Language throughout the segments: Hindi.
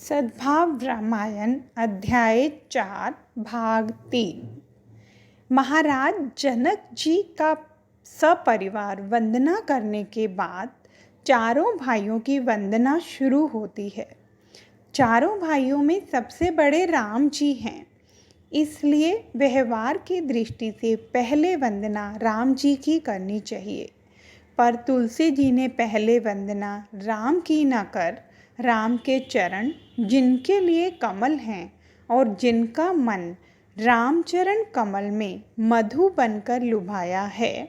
सद्भाव रामायण अध्याय 4 भाग 3। महाराज जनक जी का सपरिवार वंदना करने के बाद चारों भाइयों की वंदना शुरू होती है। चारों भाइयों में सबसे बड़े राम जी हैं, इसलिए व्यवहार की दृष्टि से पहले वंदना राम जी की करनी चाहिए। पर तुलसी जी ने पहले वंदना राम की न कर राम के चरण, जिनके लिए कमल हैं और जिनका मन रामचरण कमल में मधु बनकर लुभाया है,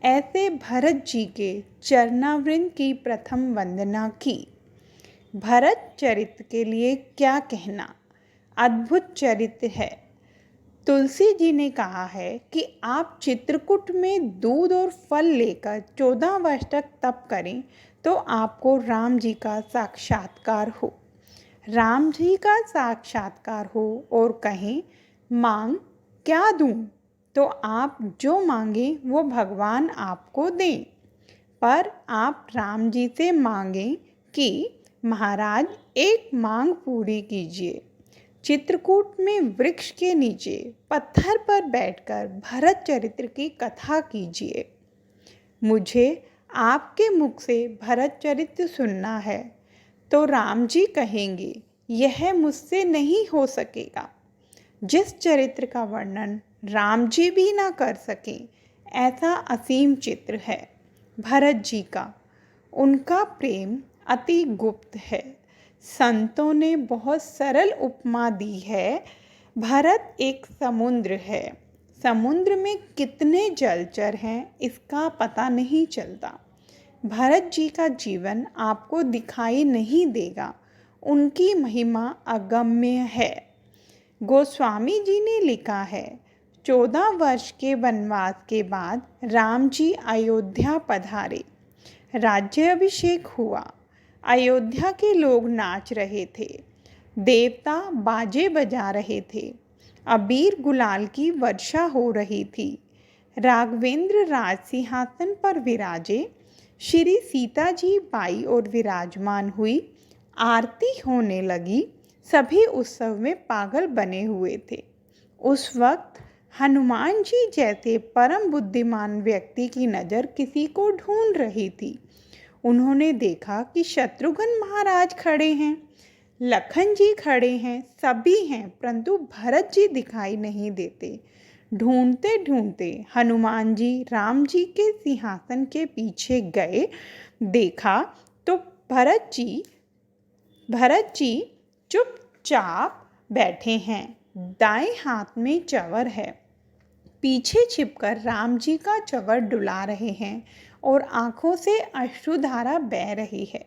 ऐसे भरत जी के चरणावृंद की प्रथम वंदना की। भरत चरित्र के लिए क्या कहना, अद्भुत चरित्र है। तुलसी जी ने कहा है कि आप चित्रकूट में दूध और फल लेकर 14 वर्ष तक तप करें तो आपको राम जी का साक्षात्कार हो। राम जी का साक्षात्कार हो और कहें मांग क्या दूं, तो आप जो मांगें वो भगवान आपको दें। पर आप राम जी से मांगें कि महाराज एक मांग पूरी कीजिए। चित्रकूट में वृक्ष के नीचे पत्थर पर बैठकर भरत चरित्र की कथा कीजिए। मुझे आपके मुख से भरत चरित्र सुनना है। तो राम जी कहेंगे यह मुझसे नहीं हो सकेगा। जिस चरित्र का वर्णन राम जी भी ना कर सकें, ऐसा असीम चित्र है भरत जी का। उनका प्रेम अति गुप्त है। संतों ने बहुत सरल उपमा दी है। भरत एक समुद्र है। समुद्र में कितने जलचर हैं इसका पता नहीं चलता। भरत जी का जीवन आपको दिखाई नहीं देगा। उनकी महिमा अगम्य है। गोस्वामी जी ने लिखा है, 14 वर्ष के वनवास के बाद राम जी अयोध्या पधारे। राज्याभिषेक हुआ। अयोध्या के लोग नाच रहे थे, देवता बाजे बजा रहे थे, अबीर गुलाल की वर्षा हो रही थी। राघवेंद्र राज सिंहासन पर विराजे। श्री सीता जी बाई और विराजमान हुई। आरती होने लगी। सभी उत्सव में पागल बने हुए थे। उस वक्त हनुमान जी जैसे परम बुद्धिमान व्यक्ति की नज़र किसी को ढूंढ रही थी। उन्होंने देखा कि शत्रुघ्न महाराज खड़े हैं, लखन जी खड़े हैं, सभी हैं, परंतु भरत जी दिखाई नहीं देते। ढूंढते ढूंढते हनुमान जी राम जी के सिंहासन के पीछे गए। देखा तो भरत जी चुपचाप बैठे हैं। दाएं हाथ में चंवर है। पीछे छिपकर राम जी का चंवर डुला रहे हैं और आंखों से अश्रुधारा बह रही है।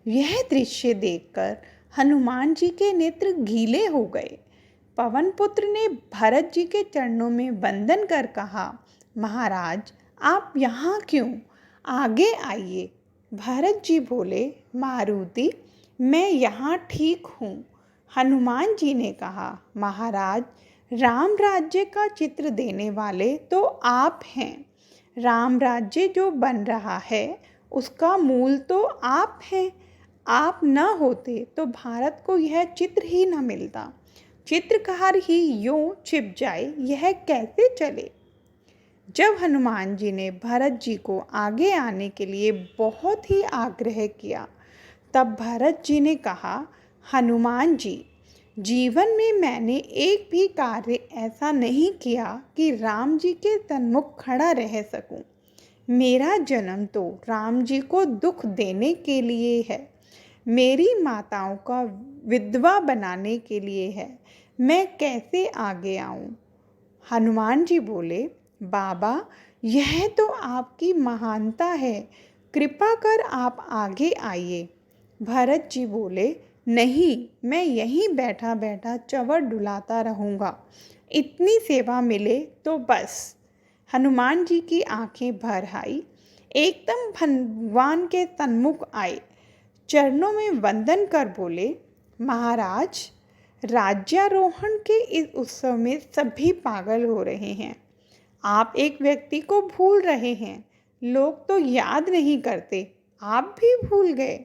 यह दृश्य देखकर हनुमान जी के नेत्र गीले हो गए। पवन पुत्र ने भरत जी के चरणों में वंदन कर कहा, महाराज आप यहाँ क्यों, आगे आइए। भरत जी बोले, मारुति मैं यहाँ ठीक हूँ। हनुमान जी ने कहा, महाराज राम राज्य का चित्र देने वाले तो आप हैं। राम राज्य जो बन रहा है उसका मूल तो आप हैं। आप न होते तो भारत को यह चित्र ही न मिलता। चित्रकार ही यूं छिप जाए, यह कैसे चले। जब हनुमान जी ने भरत जी को आगे आने के लिए बहुत ही आग्रह किया, तब भरत जी ने कहा, हनुमान जी जीवन में मैंने एक भी कार्य ऐसा नहीं किया कि राम जी के सन्मुख खड़ा रह सकूं। मेरा जन्म तो राम जी को दुख देने के लिए है, मेरी माताओं का विधवा बनाने के लिए है। मैं कैसे आगे आऊं। हनुमान जी बोले, बाबा यह तो आपकी महानता है, कृपा कर आप आगे आइए। भरत जी बोले, नहीं मैं यहीं बैठा बैठा चंवर डुलाता रहूँगा, इतनी सेवा मिले तो बस। हनुमान जी की आंखें भर आई, एकदम भगवान के सन्मुख आए, चरणों में वंदन कर बोले, महाराज राज्यारोहण के इस उत्सव में सभी पागल हो रहे हैं। आप एक व्यक्ति को भूल रहे हैं। लोग तो याद नहीं करते, आप भी भूल गए।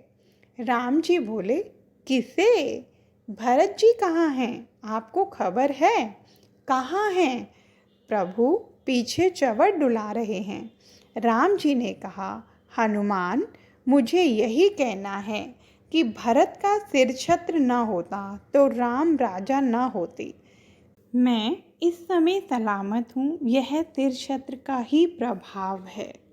राम जी बोले, किसे। भरत जी कहाँ हैं? आपको खबर है? कहाँ हैं? प्रभु पीछे चवट डुला रहे हैं। राम जी ने कहा, हनुमान, मुझे यही कहना है कि भरत का सिर छत्र न होता तो राम राजा न होते। मैं इस समय सलामत हूँ, यह सिर छत्र का ही प्रभाव है।